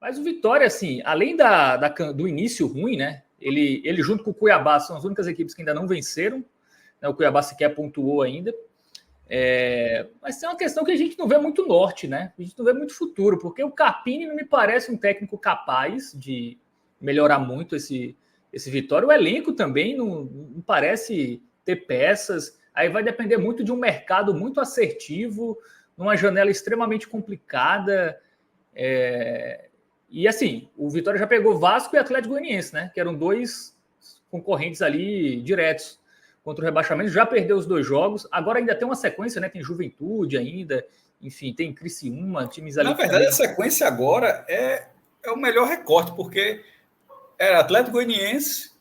Mas o Vitória, assim, além do início ruim, né? Ele junto com o Cuiabá são as únicas equipes que ainda não venceram, né? O Cuiabá sequer pontuou ainda. Mas tem uma questão que a gente não vê muito norte, né? A gente não vê muito futuro, porque o Carpini não me parece um técnico capaz de melhorar muito esse Vitória. O elenco também não parece ter peças. Aí vai depender muito de um mercado muito assertivo, numa janela extremamente complicada. E assim, o Vitória já pegou Vasco e Atlético Goianiense, né? Que eram dois concorrentes ali diretos contra o rebaixamento. Já perdeu os 2 jogos. Agora ainda tem uma sequência, né? Tem Juventude ainda. Enfim, tem Criciúma, times ali. Na verdade, a sequência agora é o melhor recorte, porque era Atlético Goianiense,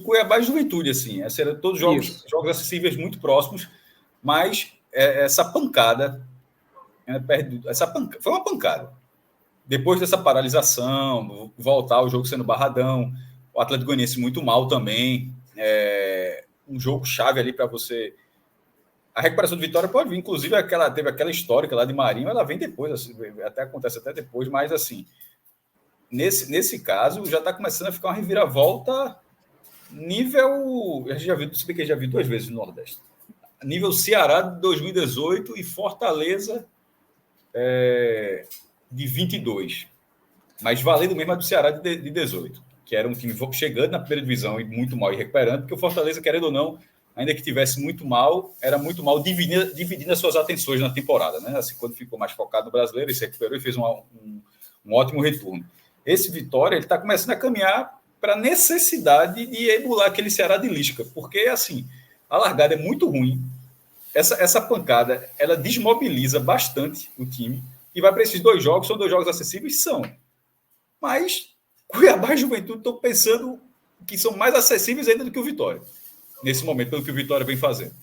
Cuiabá e Juventude, assim. Eram todos jogos acessíveis muito próximos, mas essa pancada, foi uma pancada. Depois dessa paralisação, voltar o jogo sendo barradão, o Atlético Goianiense muito mal também, um jogo chave ali para você. A recuperação de Vitória pode vir, inclusive teve aquela histórica lá de Marinho, ela vem depois, assim, acontece até depois, mas assim, nesse caso já está começando a ficar uma reviravolta nível, a gente já viu, se bem que já vi 2 vezes no Nordeste, nível Ceará de 2018 e Fortaleza de 22, mas valendo mesmo a do Ceará de 18, que era um time chegando na primeira divisão e muito mal e recuperando, porque o Fortaleza, querendo ou não, ainda que tivesse muito mal, era muito mal dividindo as suas atenções na temporada, né? Assim, quando ficou mais focado no brasileiro, ele se recuperou e fez um ótimo retorno. Esse Vitória, ele está começando a caminhar para a necessidade de emular aquele Ceará de Lisca, porque, assim, a largada é muito ruim, essa pancada, ela desmobiliza bastante o time, e vai para esses 2 jogos, são 2 jogos acessíveis, são. Mas Cuiabá e Juventude estão pensando que são mais acessíveis ainda do que o Vitória, nesse momento, pelo que o Vitória vem fazendo.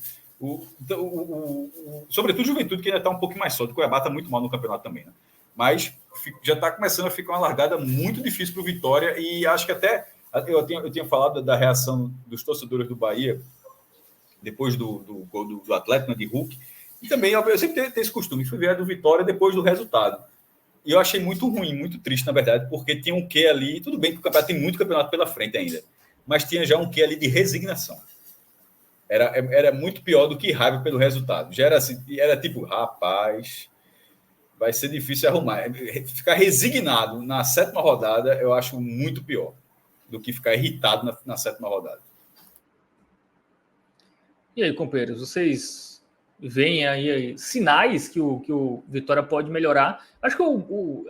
Sobretudo Juventude, que ainda está um pouco mais sólido. O Cuiabá está muito mal no campeonato também, né? Mas já está começando a ficar uma largada muito difícil para o Vitória, e acho que até eu tinha falado da reação dos torcedores do Bahia depois do gol do Atlético, né, de Hulk, e também eu sempre tenho esse costume, fui ver do Vitória depois do resultado. E eu achei muito ruim, muito triste, na verdade, porque tinha um quê ali, tudo bem que o campeonato tem muito campeonato pela frente ainda, mas tinha já um quê ali de resignação. Era muito pior do que raiva pelo resultado. Já era assim, era tipo, rapaz, vai ser difícil arrumar. Ficar resignado na 7ª rodada, eu acho muito pior do que ficar irritado na 7ª rodada. E aí, companheiros, vocês veem aí sinais que o Vitória pode melhorar? Acho que o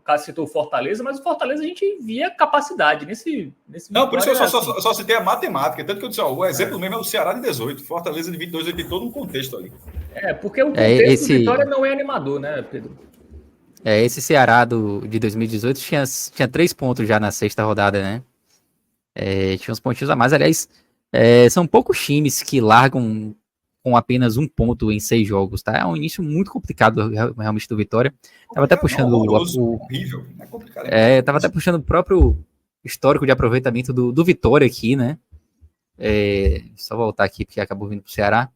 Cássio citou o Fortaleza, mas o Fortaleza a gente via capacidade nesse não, por isso eu só citei a matemática. Tanto que eu disse, o exemplo mesmo é o Ceará de 18. Fortaleza de 22, ele tem todo um contexto ali. Porque o contexto do Vitória não é animador, né, Pedro? Esse Ceará de 2018 tinha 3 pontos já na 6ª rodada, né? Tinha uns pontinhos a mais. Aliás, são poucos times que largam com apenas 1 ponto em 6 jogos, tá? É um início muito complicado realmente do Vitória. Tava até puxando horrível. É complicado. Tava até puxando o próprio histórico de aproveitamento do Vitória aqui, né? Só voltar aqui porque acabou vindo pro Ceará.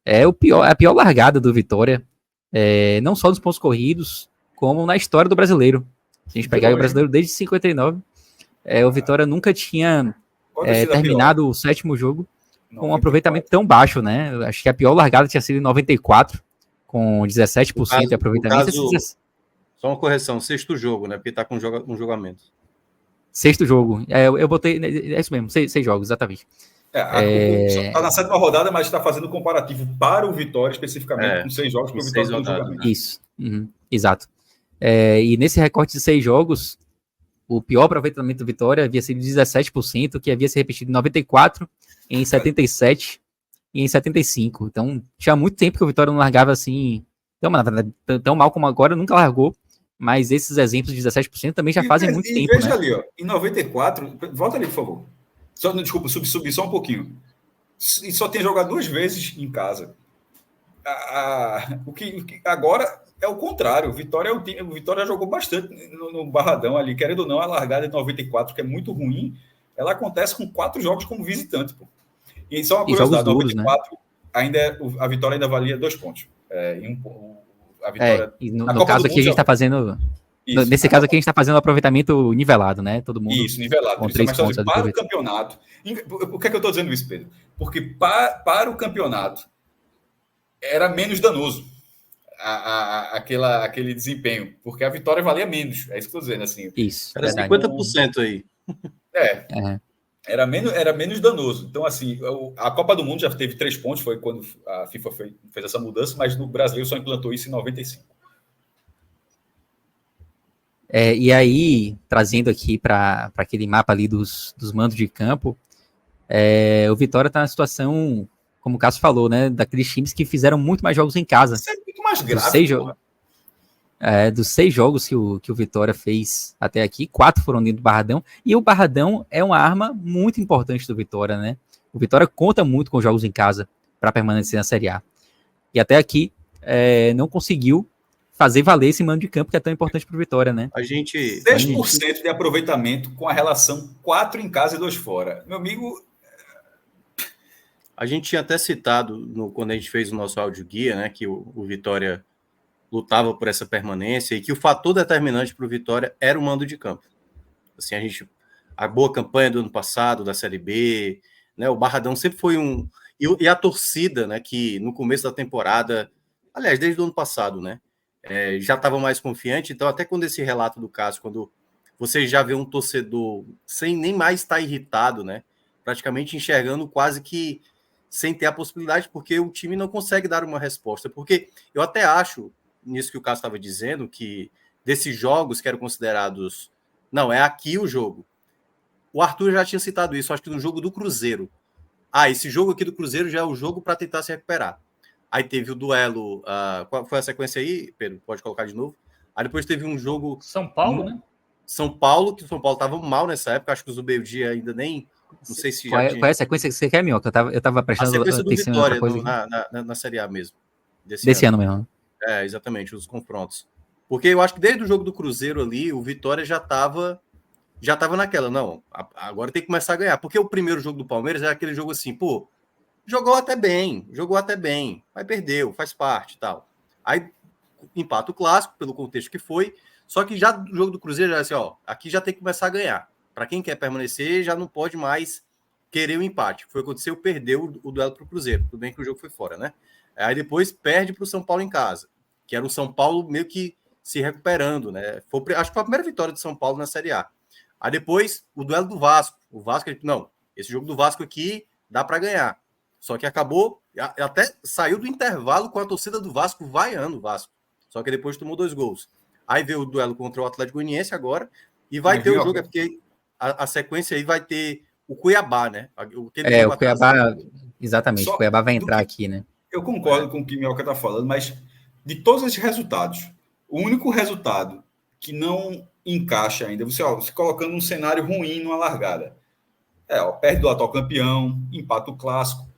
A pior largada do Vitória, não só dos pontos corridos, como na história do brasileiro. Se a gente pegar o brasileiro desde 59, o Vitória nunca tinha terminado o 7º jogo com um aproveitamento tão baixo, né? Acho que a pior largada tinha sido em 94, com 17% de aproveitamento. Só uma correção, 6º jogo, né? Porque tá com um jogamento. 6º jogo. Eu botei. É isso mesmo, 6 jogos, exatamente. Tá na 7ª rodada, mas está fazendo comparativo para o Vitória, especificamente, com 6 jogos para o Vitória no jogamento. Isso, exato. E nesse recorte de 6 jogos, o pior aproveitamento do Vitória havia sido 17%, que havia se repetido em 94, em 77 e em 75. Então, tinha muito tempo que o Vitória não largava assim, tão mal como agora, nunca largou, mas esses exemplos de 17% também já fazem muito tempo, veja, né? Ali, ó, em 94, volta ali, por favor. Desculpa, subir só um pouquinho. E só tem jogado 2 vezes em casa. O que agora é o contrário. O Vitória jogou bastante no Barradão ali, querendo ou não, a largada de 94, que é muito ruim, ela acontece com 4 jogos como visitante, pô. E só uma curiosidade, 94, né? A Vitória ainda valia 2 pontos. A vitória, no caso aqui a gente está fazendo Isso. Nesse caso aqui, a gente está fazendo um aproveitamento nivelado, né? Todo mundo. Isso, nivelado. Com Isso, 3 mas pontos. para o campeonato. Por que é que eu estou dizendo isso, Pedro? Porque para o campeonato era menos danoso aquele desempenho, porque a vitória valia menos. É isso que eu estou dizendo. Assim. Isso. Era verdade. 50% aí. Era menos danoso. Então, assim, a Copa do Mundo já teve 3 pontos, foi quando a FIFA fez essa mudança, mas no Brasileiro só implantou isso em 95. E aí, trazendo aqui para aquele mapa ali dos mandos de campo, o Vitória está na situação, como o Cássio falou, né? Daqueles times que fizeram muito mais jogos em casa. Isso é muito mais grave. Dos 6 jogos que o Vitória fez até aqui, 4 foram dentro do Barradão, e o Barradão é uma arma muito importante do Vitória, né? O Vitória conta muito com jogos em casa para permanecer na Série A. E até aqui não conseguiu fazer valer esse mando de campo que é tão importante para o Vitória, né? 6% de aproveitamento com a relação 4 em casa e 2 fora. Meu amigo... A gente tinha até citado, quando a gente fez o nosso áudio guia, né, que o Vitória lutava por essa permanência e que o fator determinante para o Vitória era o mando de campo. Assim, a boa campanha do ano passado, da Série B, né, o Barradão sempre foi e a torcida, né, que no começo da temporada, aliás, desde o ano passado, né, já estava mais confiante. Então, até quando esse relato do caso, quando você já vê um torcedor sem nem mais estar irritado, né, praticamente enxergando quase que sem ter a possibilidade, porque o time não consegue dar uma resposta. Porque eu até acho, nisso que o Cássio estava dizendo, que desses jogos que eram considerados... Não, é aqui o jogo. O Arthur já tinha citado isso, acho que no jogo do Cruzeiro. Esse jogo aqui do Cruzeiro já é o jogo para tentar se recuperar. Aí teve o duelo... qual foi a sequência aí, Pedro? Pode colocar de novo. Aí depois teve um jogo... São Paulo, né? São Paulo, que o São Paulo estava mal nessa época, acho que os do meio-dia ainda nem... Não sei se qual é a sequência que você quer, Minhoca? Eu tava prestando atenção. A sequência do Vitória coisa na Série A mesmo. Desse ano mesmo. Exatamente, os confrontos. Porque eu acho que desde o jogo do Cruzeiro ali, o Vitória já estava naquela. Não, agora tem que começar a ganhar. Porque o primeiro jogo do Palmeiras é aquele jogo assim, pô, jogou até bem, mas perdeu, faz parte e tal. Aí empata o clássico, pelo contexto que foi, só que já no jogo do Cruzeiro já é assim, aqui já tem que começar a ganhar. Para quem quer permanecer, já não pode mais querer o empate. Foi o que aconteceu, perdeu o duelo para o Cruzeiro. Tudo bem que o jogo foi fora, né? Aí depois perde para o São Paulo em casa, que era o São Paulo meio que se recuperando, né? Acho que foi a primeira vitória do São Paulo na Série A. Aí depois o duelo do Vasco. O Vasco, não, esse jogo do Vasco aqui dá para ganhar. Só que acabou, até saiu do intervalo com a torcida do Vasco vaiando o Vasco. Só que depois tomou 2 gols. Aí veio o duelo contra o Atlético Goianiense agora, e vai ter o jogo, porque a sequência aí vai ter o Cuiabá, né? O Cuiabá, exatamente, o Cuiabá vai entrar aqui, né? Eu concordo com o que o Minhoca está falando, mas de todos esses resultados, o único resultado que não encaixa ainda, você colocando um cenário ruim numa largada, perde do atual campeão, empata o clássico,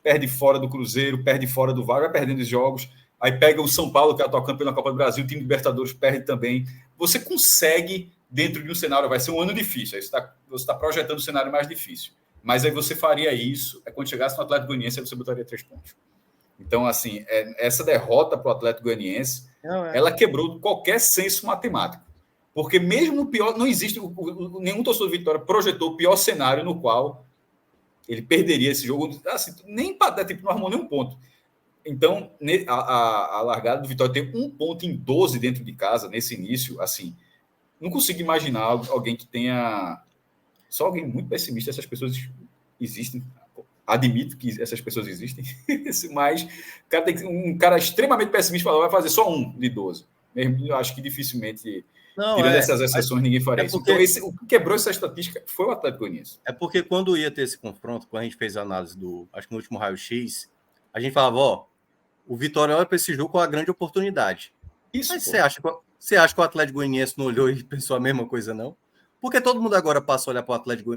perde fora do Cruzeiro, perde fora do VAR, vai perdendo os jogos, aí pega o São Paulo, que é atual campeão na Copa do Brasil, o time de Libertadores perde também. Você consegue, dentro de um cenário, vai ser um ano difícil, aí você está projetando um cenário mais difícil, mas aí você faria isso, quando chegasse no Atlético Goianiense, você botaria 3 pontos. Então, assim, essa derrota para o Atlético Goianiense, ela quebrou qualquer senso matemático. Porque mesmo no pior, não existe, nenhum torcedor de Vitória projetou o pior cenário no qual ele perderia esse jogo, assim, nem empatar, não arrumou nenhum ponto. Então, a largada do Vitória tem 1 ponto em 12 dentro de casa, nesse início, assim, não consigo imaginar alguém que tenha... Só alguém muito pessimista, essas pessoas existem, admito que essas pessoas existem, mas um cara extremamente pessimista vai fazer só 1 de 12. Mesmo, eu acho que dificilmente... Tirando essas exceções, ninguém faria isso. Então, o que quebrou essa estatística foi o Atlético Goianiense. É porque quando ia ter esse confronto, quando a gente fez a análise acho que no último raio-x, a gente falava, o Vitória olha para esse jogo com a grande oportunidade. Isso, mas você acha que o Atlético Goianiense não olhou e pensou a mesma coisa, não? Porque todo mundo agora passa a olhar para o Atlético,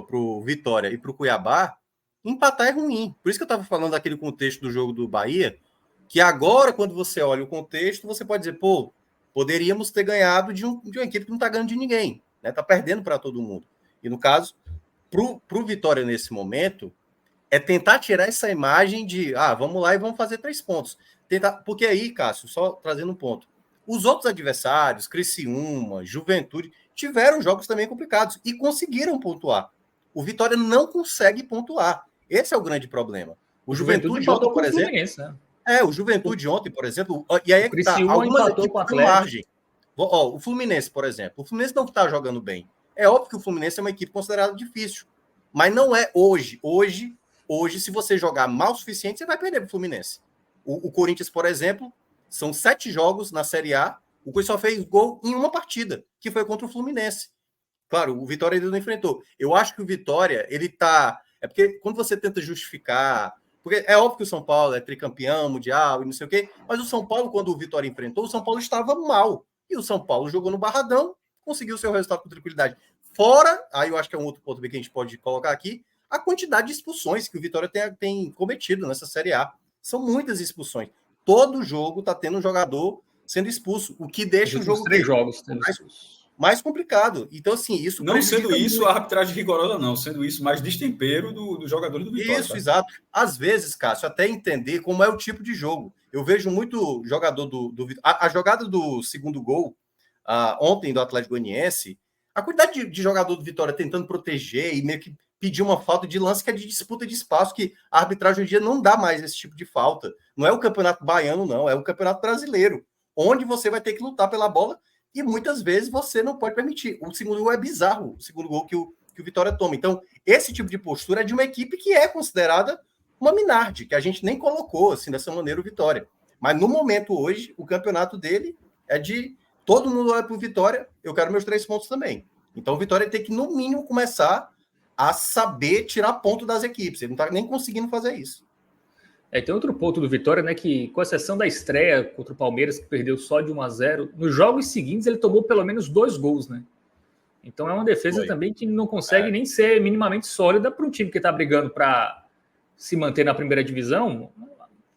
pro Vitória e pro Cuiabá, empatar é ruim. Por isso que eu estava falando daquele contexto do jogo do Bahia, que agora, quando você olha o contexto, você pode dizer, poderíamos ter ganhado de uma equipe que não está ganhando de ninguém, né? Está perdendo para todo mundo. E no caso, pro Vitória nesse momento, é tentar tirar essa imagem de vamos lá e vamos fazer 3 pontos. Porque aí, Cássio, só trazendo um ponto, Os outros adversários, Criciúma, Juventude, tiveram jogos também complicados e conseguiram pontuar. O Vitória não consegue pontuar. Esse é o grande problema. O Juventude ontem, por exemplo... Né? O Juventude ontem, por exemplo... E aí é que tá, algumas equipes têm margem. O Fluminense, por exemplo. O Fluminense não está jogando bem. É óbvio que o Fluminense é uma equipe considerada difícil. Mas não é hoje. Hoje, se você jogar mal o suficiente, você vai perder para o Fluminense. O Corinthians, por exemplo, são 7 jogos na Série A. O Corinthians só fez gol em uma partida, que foi contra o Fluminense. Claro, o Vitória ainda não enfrentou. Eu acho que o Vitória, ele tá... É porque quando você tenta justificar... Porque é óbvio que o São Paulo é tricampeão mundial e não sei o quê, mas o São Paulo, quando o Vitória enfrentou, o São Paulo estava mal. E o São Paulo jogou no Barradão, conseguiu seu resultado com tranquilidade. Fora, aí eu acho que é um outro ponto que a gente pode colocar aqui, a quantidade de expulsões que o Vitória tem cometido nessa Série A. São muitas expulsões. Todo jogo está tendo um jogador sendo expulso, o que deixa o jogo 3 jogos mais complicado. Então, assim, isso... Não sendo isso a arbitragem rigorosa, não. Sendo isso mais destempero dos jogadores do Vitória. Isso, tá? Exato. Às vezes, Cássio, até entender como é o tipo de jogo. Eu vejo muito jogador do a jogada do segundo gol, ontem do Atlético Goianiense, a quantidade de jogador do Vitória tentando proteger e meio que pedir uma falta de lance que é de disputa de espaço, que a arbitragem hoje em dia não dá mais esse tipo de falta. Não é o Campeonato Baiano, não. É o Campeonato Brasileiro, onde você vai ter que lutar pela bola e muitas vezes você não pode permitir. O segundo gol é bizarro, o segundo gol que o Vitória toma. Então, esse tipo de postura é de uma equipe que é considerada uma Minardi, que a gente nem colocou assim dessa maneira o Vitória. Mas no momento hoje, o campeonato dele é de todo mundo olha para o Vitória, eu quero meus 3 pontos também. Então o Vitória tem que, no mínimo, começar a saber tirar ponto das equipes. Ele não está nem conseguindo fazer isso. Tem outro ponto do Vitória, né, que com exceção da estreia contra o Palmeiras, que perdeu só de 1-0, nos jogos seguintes ele tomou pelo menos 2 gols, né? Então é uma defesa também que não consegue nem ser minimamente sólida para um time que está brigando para se manter na primeira divisão.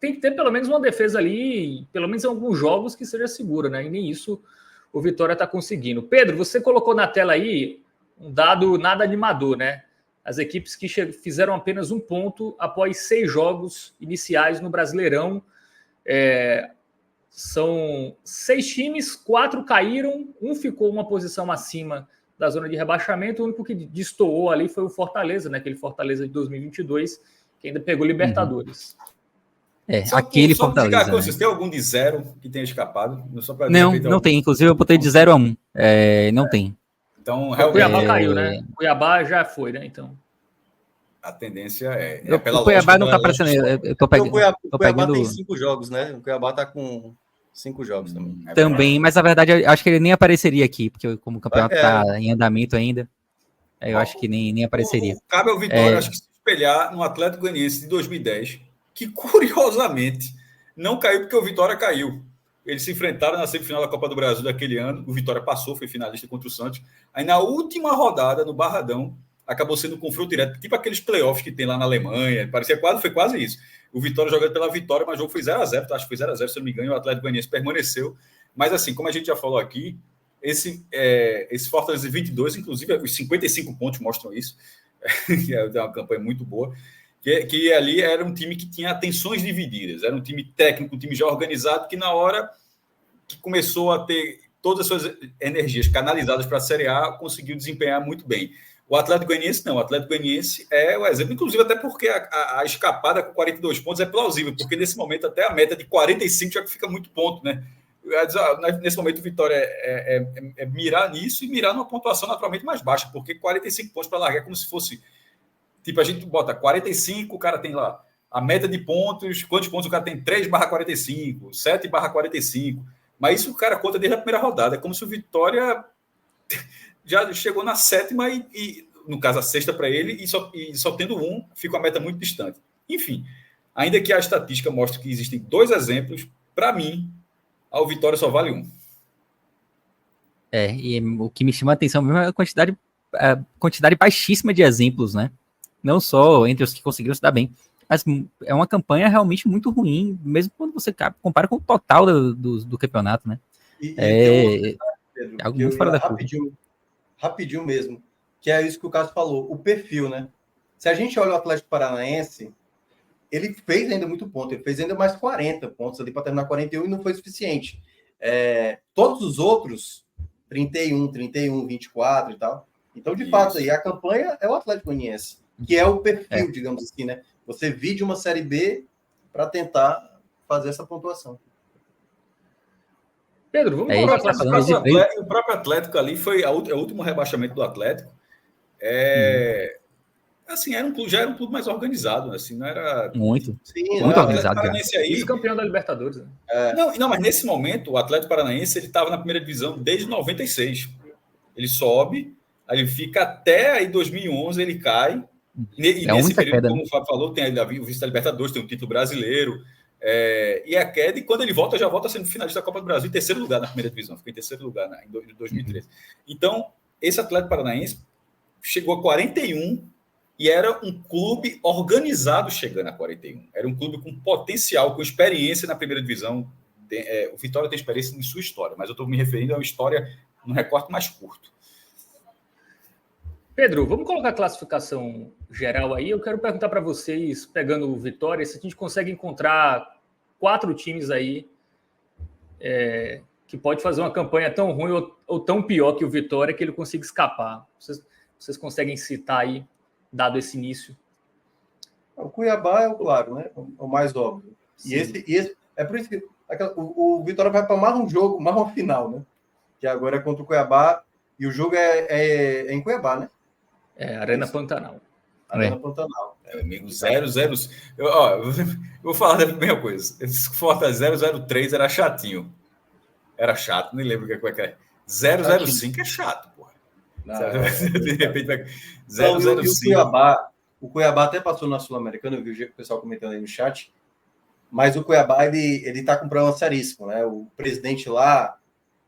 Tem que ter pelo menos uma defesa ali, pelo menos em alguns jogos, que seja segura, né? E nem isso o Vitória está conseguindo. Pedro, você colocou na tela aí um dado nada animador, né? As equipes que fizeram apenas 1 ponto após 6 jogos iniciais no Brasileirão. São 6 times, 4 caíram, 1 ficou uma posição acima da zona de rebaixamento. O único que destoou ali foi o Fortaleza, né? Aquele Fortaleza de 2022, que ainda pegou Libertadores. Aquele Fortaleza. Né? Vocês têm algum de 0 que tenha escapado? Não tem. Inclusive, eu botei de 0-1. Não tem. Então, realmente... O Cuiabá caiu, né? O Cuiabá já foi, né? Então... A tendência é pela o Cuiabá não tá aparecendo. Eu tô pegando... O Cuiabá tem 5 jogos, né? O Cuiabá tá com 5 jogos também. Também, mas na verdade, eu acho que ele nem apareceria aqui, porque como o campeonato tá em andamento ainda, eu acho que nem apareceria. Cabe ao Vitória, acho que se espelhar no Atlético Goianiense de 2010, que curiosamente não caiu porque o Vitória caiu. Eles se enfrentaram na semifinal da Copa do Brasil daquele ano, o Vitória passou, foi finalista contra o Santos. Aí na última rodada, no Barradão, acabou sendo um confronto direto, tipo aqueles playoffs que tem lá na Alemanha, foi quase isso. O Vitória jogando pela vitória, mas o jogo foi 0-0, acho que foi 0-0, se eu não me engano, o Atlético Goianiense permaneceu. Mas assim, como a gente já falou aqui, esse Fortaleza 22, inclusive os 55 pontos mostram isso, que é uma campanha muito boa, que ali era um time que tinha atenções divididas, era um time técnico, um time já organizado, que na hora que começou a ter todas as suas energias canalizadas para a Série A, conseguiu desempenhar muito bem. O Atlético Goianiense não, o Atlético Goianiense é o exemplo, inclusive até porque a escapada com 42 pontos é plausível, porque nesse momento até a meta de 45 já fica muito ponto, né? Nesse momento o Vitória é mirar nisso e mirar numa pontuação naturalmente mais baixa, porque 45 pontos para largar é como se fosse, tipo, a gente bota 45, o cara tem lá a meta de pontos, quantos pontos o cara tem? 3/45, 7/45, mas isso o cara conta desde a primeira rodada, é como se o Vitória já chegou na 7ª e no caso a 6ª para ele, e só tendo 1, fica uma meta muito distante. Enfim, ainda que a estatística mostre que existem 2 exemplos, para mim, ao Vitória só vale 1. E o que me chama a atenção mesmo é a quantidade baixíssima de exemplos, né? Não só entre os que conseguiram se dar bem, mas é uma campanha realmente muito ruim, mesmo quando você compara com o total do campeonato, né? Pedro, algo muito fora da curva. Rapidinho mesmo, que é isso que o Cássio falou, o perfil, né? Se a gente olha o Atlético Paranaense, ele fez ainda muito ponto, ele fez ainda mais 40 pontos ali para terminar 41 e não foi suficiente. Todos os outros, 31, 24 e tal. Então, de fato, aí a campanha é o Atlético Goianiense, que é o perfil, digamos assim, né? Você vir de uma Série B para tentar fazer essa pontuação. Pedro, vamos colocar a classificação. O próprio Atlético ali foi o último rebaixamento do Atlético. Assim, já era um clube mais organizado, assim, não era... Muito o organizado. Vice-campeão da Libertadores. Né? Não, mas nesse momento, o Atlético Paranaense ele estava na primeira divisão desde 96. Ele sobe, aí ele fica até aí 2011, ele cai. E nesse período, queda, como o Fábio falou, tem o vice da Libertadores, tem o título brasileiro, e a queda, e quando ele volta, já volta sendo finalista da Copa do Brasil, em terceiro lugar na primeira divisão, fica em terceiro lugar em 2013. Então, esse Atlético Paranaense chegou a 41 e era um clube organizado chegando a 41. Era um clube com potencial, com experiência na primeira divisão. O Vitória tem experiência em sua história, mas eu estou me referindo a uma história num recorte mais curto. Pedro, vamos colocar a classificação geral aí. Eu quero perguntar para vocês, pegando o Vitória, se a gente consegue encontrar 4 times aí que pode fazer uma campanha tão ruim ou tão pior que o Vitória que ele consiga escapar. Vocês conseguem citar aí, dado esse início? O Cuiabá é o claro, né? O mais óbvio. E esse é por isso que o Vitória vai para mais um jogo, mais uma final, né? Que agora é contra o Cuiabá e o jogo é em Cuiabá, né? Arena Pantanal. Arena Pantanal. Amigo, 0-0. Eu vou falar da mesma coisa. Esse Fortaleza 0-0-3 era chatinho. Era chato, nem lembro o que é. 0-0-5 é chato, porra. De repente vai. 0-0-5. O Cuiabá até passou na Sul-Americana, eu vi o pessoal comentando aí no chat. Mas o Cuiabá, ele tá com um problema seríssimo, né? O presidente lá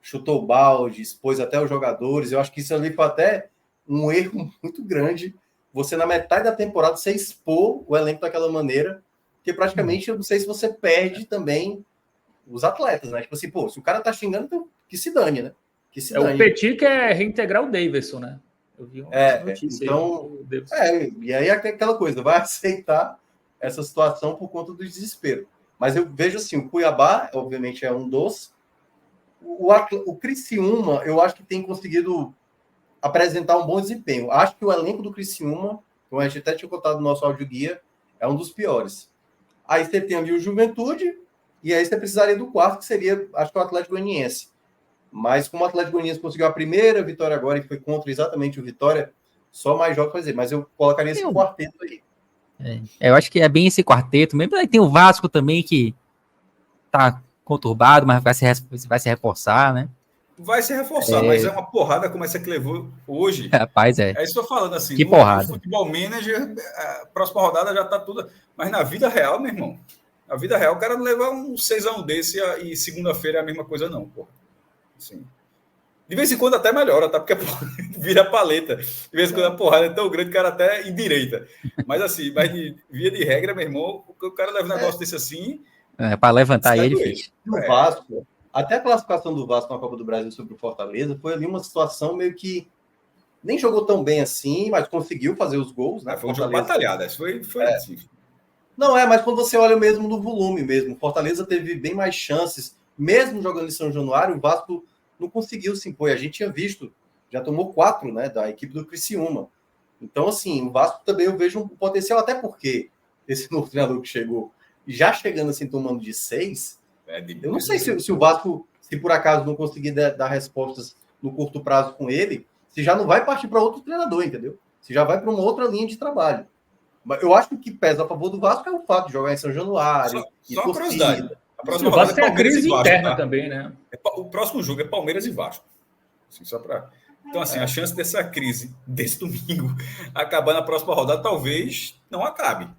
chutou o balde, expôs até os jogadores. Eu acho que isso ali foi até um erro muito grande. Você, na metade da temporada, você expor o elenco daquela maneira, que praticamente, eu não sei se você perde também os atletas, né? Tipo assim, se o cara tá xingando, então que se dane, né? Que se dane. O Petit quer reintegrar o Davidson, né? Eu vi uma notícia então, e aí é aquela coisa, vai aceitar essa situação por conta do desespero. Mas eu vejo assim, o Cuiabá, obviamente, é um dos. O Criciúma, eu acho que tem conseguido apresentar um bom desempenho. Acho que o elenco do Criciúma, como a gente até tinha contado no nosso áudio-guia, é um dos piores. Aí você tem ali o Juventude, e aí você precisaria do quarto, que seria, acho que o Atlético Goianiense. Mas como o Atlético Goianiense conseguiu a primeira vitória agora, e foi contra exatamente o Vitória, só mais jogos fazer. Mas eu colocaria esse quarteto aí. Eu acho que é bem esse quarteto mesmo. Aí tem o Vasco também, que tá conturbado, mas vai se reforçar, né? Vai se reforçar, mas é uma porrada como essa que levou hoje. Rapaz, É isso que eu tô falando, assim. Que porrada. No Futebol Manager, a próxima rodada já tá tudo. Mas na vida real, meu irmão, na vida real, o cara não levar um 6-1 desse e segunda-feira é a mesma coisa, não, porra. Assim. De vez em quando até melhora, tá? Porque vira paleta. De vez em quando a porrada é tão grande que o cara até endireita. Mas assim, via de regra, meu irmão, o cara leva um negócio desse assim. Para levantar ele, difícil. O Vasco, até a classificação do Vasco na Copa do Brasil sobre o Fortaleza foi ali uma situação meio que nem jogou tão bem assim, mas conseguiu fazer os gols, né? Foi um jogo batalhado, foi assim. Não, mas quando você olha mesmo no volume mesmo, o Fortaleza teve bem mais chances, mesmo jogando em São Januário, o Vasco não conseguiu se impor. A gente tinha visto, já tomou 4, né, da equipe do Criciúma. Então, assim, o Vasco também eu vejo um potencial, até porque esse novo treinador que chegou, já chegando assim, tomando de 6, eu não sei se o Vasco, se por acaso não conseguir dar respostas no curto prazo com ele, se já não vai partir para outro treinador, entendeu? Se já vai para uma outra linha de trabalho. Mas eu acho que o que pesa a favor do Vasco é o fato de jogar em São Januário. Só a curiosidade. A próxima rodada tem a crise interna também, né? O próximo jogo é Palmeiras e Vasco. Assim, só para... Então, assim, a chance dessa crise, desse domingo, acabar na próxima rodada, talvez não acabe.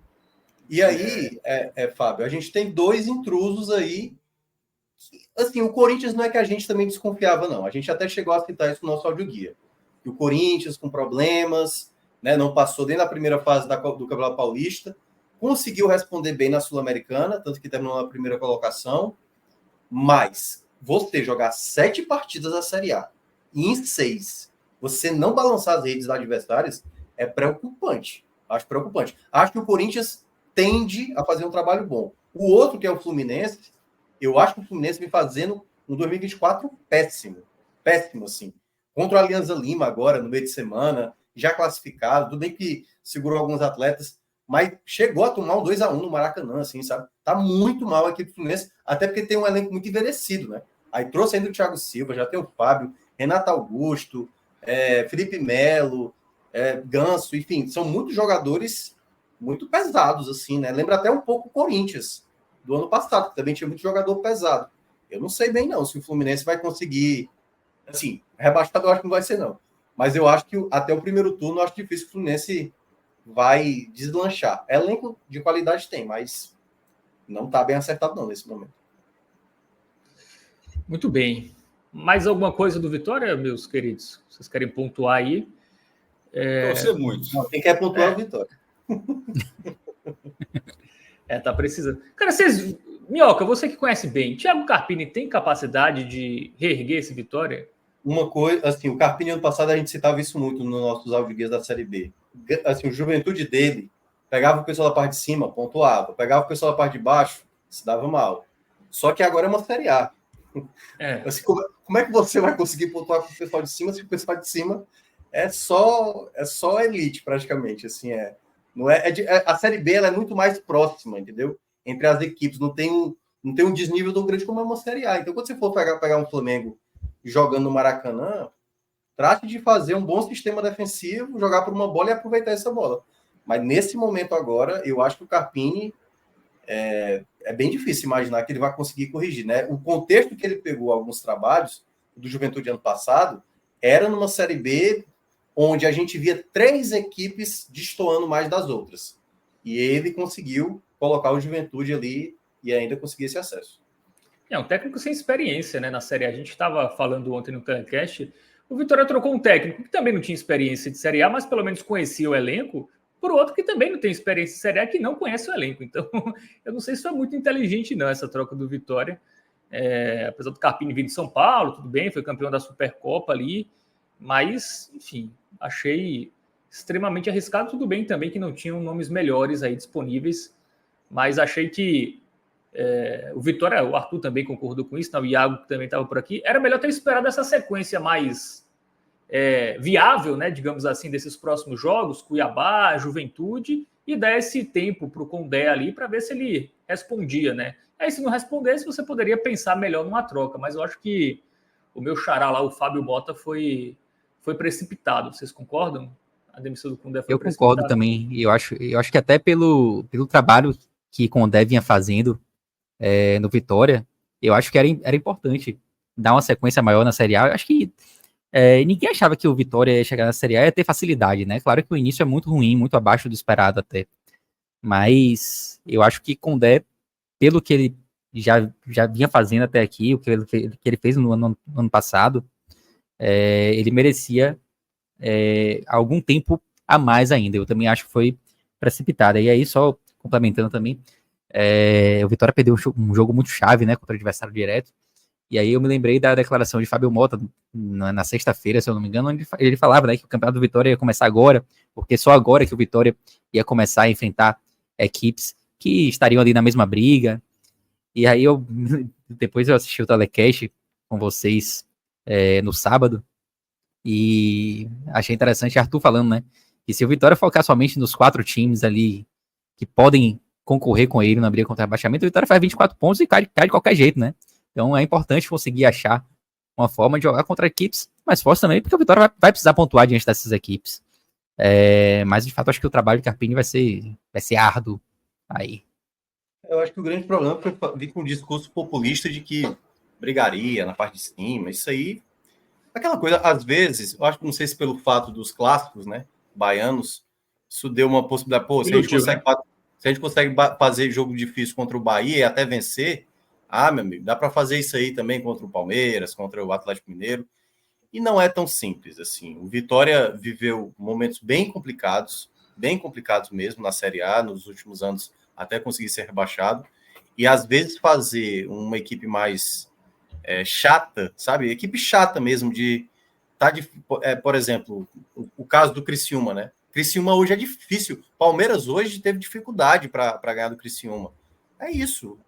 E aí, Fábio, a gente tem 2 intrusos aí. Assim, o Corinthians não é que a gente também desconfiava, não. A gente até chegou a citar isso no nosso audioguia. E o Corinthians com problemas, né, não passou nem na primeira fase do Campeonato Paulista, conseguiu responder bem na Sul-Americana, tanto que terminou na primeira colocação, mas você jogar 7 partidas da Série A e em 6, você não balançar as redes adversárias, é preocupante. Acho preocupante. Acho que o Corinthians tende a fazer um trabalho bom. O outro, que é o Fluminense, eu acho que o Fluminense vem fazendo um 2024 péssimo. Péssimo, assim. Contra o Alianza Lima agora, no meio de semana, já classificado, tudo bem que segurou alguns atletas, mas chegou a tomar um 2-1 no Maracanã, assim, sabe? Tá muito mal a equipe do Fluminense, até porque tem um elenco muito envelhecido, né? Aí trouxe ainda o Thiago Silva, já tem o Fábio, Renato Augusto, Felipe Melo, Ganso, enfim, são muitos jogadores muito pesados, assim, né? Lembra até um pouco o Corinthians do ano passado, que também tinha muito jogador pesado. Eu não sei bem, não, se o Fluminense vai conseguir, assim, rebaixado eu acho que não vai ser, não. Mas eu acho que até o primeiro turno, eu acho difícil que o Fluminense vai deslanchar. Elenco de qualidade tem, mas não está bem acertado, não, nesse momento. Muito bem. Mais alguma coisa do Vitória, meus queridos? Vocês querem pontuar aí? Torcer muito. Não, quem quer pontuar é o Vitória. Tá precisando. Cara, vocês... Minhoca, você que conhece bem, Thiago Carpini tem capacidade de reerguer esse Vitória? Uma coisa, assim, o Carpini ano passado a gente citava isso muito nos nossos audioguias da Série B. Assim, o juventude dele pegava o pessoal da parte de cima, pontuava. Pegava o pessoal da parte de baixo, se dava mal. Só que agora é uma Série A. Assim, como é que você vai conseguir pontuar com o pessoal de cima se o pessoal de cima é só elite, praticamente? Assim, a Série B ela é muito mais próxima, entendeu? Entre as equipes. Não tem um desnível tão grande como é uma Série A. Então, quando você for pegar um Flamengo jogando no Maracanã, trate de fazer um bom sistema defensivo, jogar por uma bola e aproveitar essa bola. Mas nesse momento agora, eu acho que o Carpini é bem difícil imaginar que ele vai conseguir corrigir, né? O contexto que ele pegou alguns trabalhos do Juventude ano passado era numa Série B onde a gente via 3 equipes destoando mais das outras. E ele conseguiu colocar o Juventude ali e ainda conseguir esse acesso. É um técnico sem experiência, né, na Série A. A gente estava falando ontem no Telecast, o Vitória trocou um técnico que também não tinha experiência de Série A, mas pelo menos conhecia o elenco, por outro que também não tem experiência de Série A, que não conhece o elenco. Então, eu não sei se foi muito inteligente, não, essa troca do Vitória. Apesar do Carpini vir de São Paulo, tudo bem, foi campeão da Supercopa ali, mas, enfim, achei extremamente arriscado. Tudo bem também que não tinham nomes melhores aí disponíveis, mas achei que o Vitória, o Arthur também concordou com isso, o Iago que também estava por aqui, era melhor ter esperado essa sequência mais viável, né, digamos assim, desses próximos jogos, Cuiabá, Juventude, e dar esse tempo para o Condé ali para ver se ele respondia, né? Aí se não respondesse, você poderia pensar melhor numa troca, mas eu acho que o meu xará lá, o Fábio Mota, foi precipitado. Vocês concordam? A demissão do Condé foi precipitada? Eu concordo também. Eu acho que até pelo trabalho que Condé vinha fazendo no Vitória, eu acho que era importante dar uma sequência maior na Série A. Eu acho que ninguém achava que o Vitória ia chegar na Série A e ia ter facilidade, né? Claro que o início é muito ruim, muito abaixo do esperado até. Mas eu acho que Condé, pelo que ele já vinha fazendo até aqui, o que ele fez no ano passado, ele merecia algum tempo a mais ainda. Eu também acho que foi precipitado. E aí, só complementando também, o Vitória perdeu um jogo muito chave, né, contra o adversário direto. E aí eu me lembrei da declaração de Fábio Mota na sexta-feira, se eu não me engano, onde ele falava, né, que o campeonato do Vitória ia começar agora, porque só agora que o Vitória ia começar a enfrentar equipes que estariam ali na mesma briga. E aí depois eu assisti o telecast com vocês no sábado e achei interessante Arthur falando, né, que se o Vitória focar somente nos 4 times ali que podem concorrer com ele na briga contra o rebaixamento, o Vitória faz 24 pontos e cai de qualquer jeito, né? Então é importante conseguir achar uma forma de jogar contra equipes mais fortes também, porque o Vitória vai precisar pontuar diante dessas equipes. Mas de fato acho que o trabalho de Carpini vai ser árduo aí. Eu acho que o grande problema foi vir com um discurso populista de que brigaria na parte de cima, isso aí. Aquela coisa, às vezes, eu acho que não sei se pelo fato dos clássicos, né, baianos, isso deu uma possibilidade. Pô, se a gente consegue fazer jogo difícil contra o Bahia e até vencer, meu amigo, dá para fazer isso aí também contra o Palmeiras, contra o Atlético Mineiro. E não é tão simples assim. O Vitória viveu momentos bem complicados mesmo na Série A, nos últimos anos, até conseguir ser rebaixado. E às vezes fazer uma equipe mais chata, sabe? Equipe chata mesmo por exemplo, o caso do Criciúma, né? Criciúma hoje é difícil. Palmeiras hoje teve dificuldade para ganhar do Criciúma. É isso.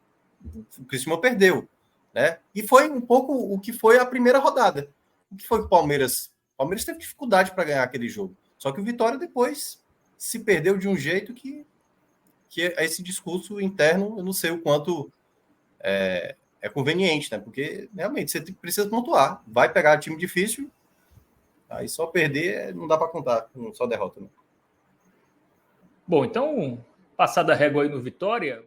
O Criciúma perdeu. né? E foi um pouco o que foi a primeira rodada. O que foi que o Palmeiras teve dificuldade para ganhar aquele jogo. Só que o Vitória depois se perdeu de um jeito que esse discurso interno, eu não sei o quanto é conveniente, né? Porque realmente você precisa pontuar. Vai pegar time difícil, aí só perder não dá para contar com só derrota, né? Bom, então, passada a régua aí no Vitória.